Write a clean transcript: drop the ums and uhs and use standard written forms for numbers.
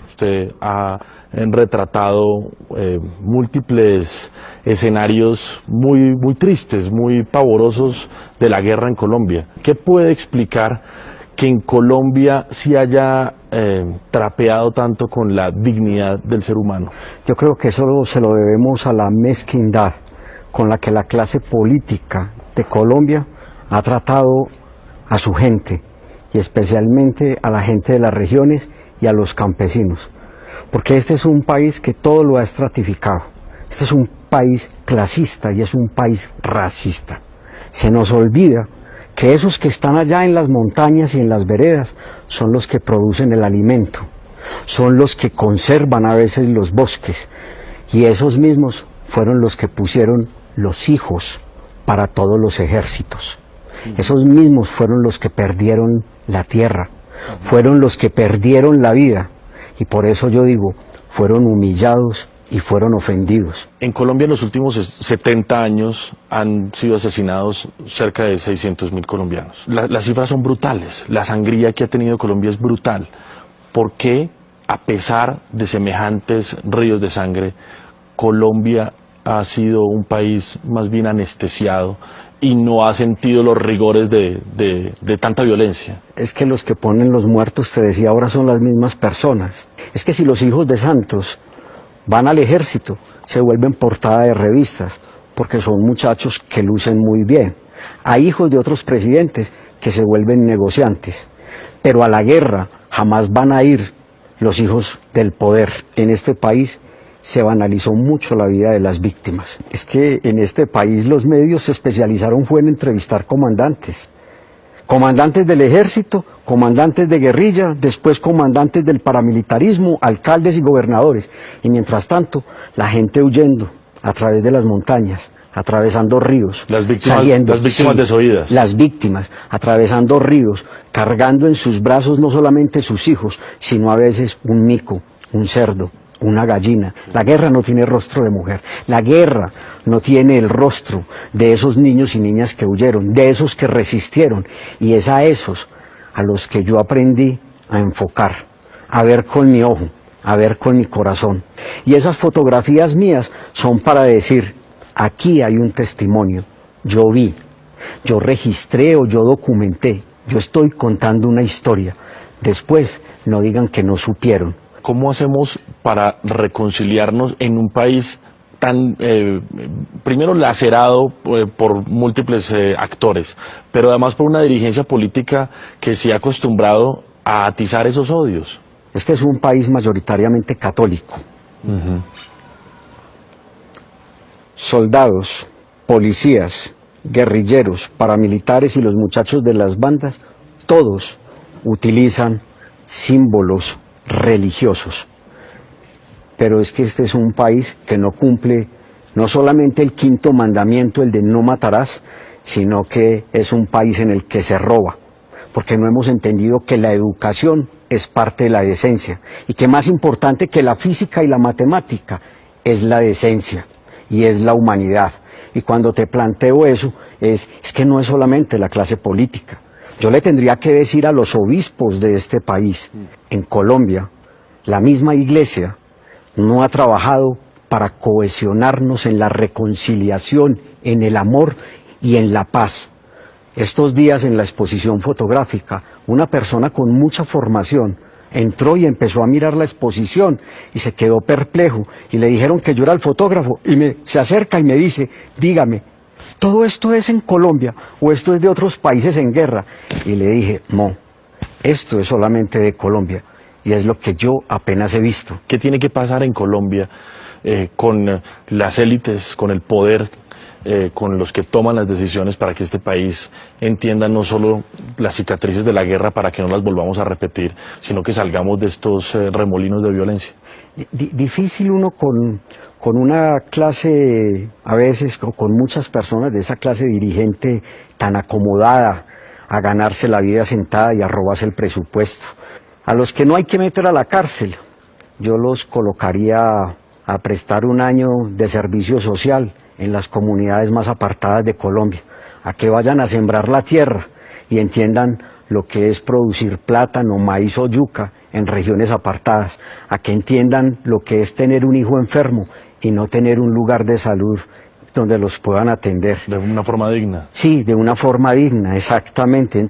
Usted ha retratado múltiples escenarios muy tristes, muy pavorosos de la guerra en Colombia. ¿Qué puede explicar que en Colombia sí haya trapeado tanto con la dignidad del ser humano? Yo creo que eso se lo debemos a la mezquindad con la que la clase política de Colombia ha tratado a su gente, y especialmente a la gente de las regiones y a los campesinos, porque este es un país que todo lo ha estratificado. Este es un país clasista y es un país racista. Se nos olvida que esos que están allá en las montañas y en las veredas son los que producen el alimento, son los que conservan a veces los bosques, y esos mismos fueron los que pusieron los hijos para todos los ejércitos. Esos mismos fueron los que perdieron la tierra, fueron los que perdieron la vida, y por eso yo digo, fueron humillados y fueron ofendidos. En Colombia en los últimos 70 años han sido asesinados cerca de 600.000 colombianos. Las cifras son brutales, la sangría que ha tenido Colombia es brutal. ¿Por qué, a pesar de semejantes ríos de sangre, Colombia ha sido un país más bien anestesiado y no ha sentido los rigores de tanta violencia? Es que los que ponen los muertos, te decía, ahora son las mismas personas. Es que si los hijos de Santos van al ejército, se vuelven portada de revistas, porque son muchachos que lucen muy bien. Hay hijos de otros presidentes que se vuelven negociantes, pero a la guerra jamás van a ir los hijos del poder. En este país se banalizó mucho la vida de las víctimas. Es que en este país los medios se especializaron fue en entrevistar comandantes. Comandantes del ejército, comandantes de guerrilla, después comandantes del paramilitarismo, alcaldes y gobernadores. Y mientras tanto, la gente huyendo a través de las montañas, atravesando ríos. Las víctimas desoídas. Las víctimas, atravesando ríos, cargando en sus brazos no solamente sus hijos, sino a veces un mico, un cerdo, una gallina. La guerra no tiene rostro de mujer, la guerra no tiene el rostro de esos niños y niñas que huyeron, de esos que resistieron, y es a esos a los que yo aprendí a enfocar, a ver con mi ojo, a ver con mi corazón. Y esas fotografías mías son para decir, aquí hay un testimonio, yo vi, yo registré o yo documenté, yo estoy contando una historia. Después no digan que no supieron. ¿Cómo hacemos para reconciliarnos en un país tan, primero lacerado por múltiples actores, pero además por una dirigencia política que se ha acostumbrado a atizar esos odios? Este es un país mayoritariamente católico. Soldados, policías, guerrilleros, paramilitares y los muchachos de las bandas, todos utilizan símbolos religiosos. Pero es que este es un país que no cumple no solamente el quinto mandamiento, el de no matarás, sino que es un país en el que se roba, porque no hemos entendido que la educación es parte de la decencia, y que más importante que la física y la matemática es la decencia y es la humanidad. Y cuando te planteo eso, es que no es solamente la clase política. Yo le tendría que decir a los obispos de este país, en Colombia, la misma iglesia no ha trabajado para cohesionarnos en la reconciliación, en el amor y en la paz. Estos días en la exposición fotográfica, una persona con mucha formación entró y empezó a mirar la exposición y se quedó perplejo, y le dijeron que yo era el fotógrafo, y se acerca y me dice, dígame, ¿todo esto es en Colombia o esto es de otros países en guerra? Y le dije, no, esto es solamente de Colombia, y es lo que yo apenas he visto. ¿Qué tiene que pasar en Colombia con las élites, con el poder, con los que toman las decisiones para que este país entienda no solo las cicatrices de la guerra para que no las volvamos a repetir, sino que salgamos de estos remolinos de violencia? Difícil uno con una clase, a veces con muchas personas de esa clase dirigente tan acomodada a ganarse la vida sentada y a robarse el presupuesto. A los que no hay que meter a la cárcel, yo los colocaría a prestar un año de servicio social en las comunidades más apartadas de Colombia, a que vayan a sembrar la tierra y entiendan lo que es producir plátano, maíz o yuca en regiones apartadas, a que entiendan lo que es tener un hijo enfermo y no tener un lugar de salud donde los puedan atender. De una forma digna. Sí, de una forma digna, exactamente.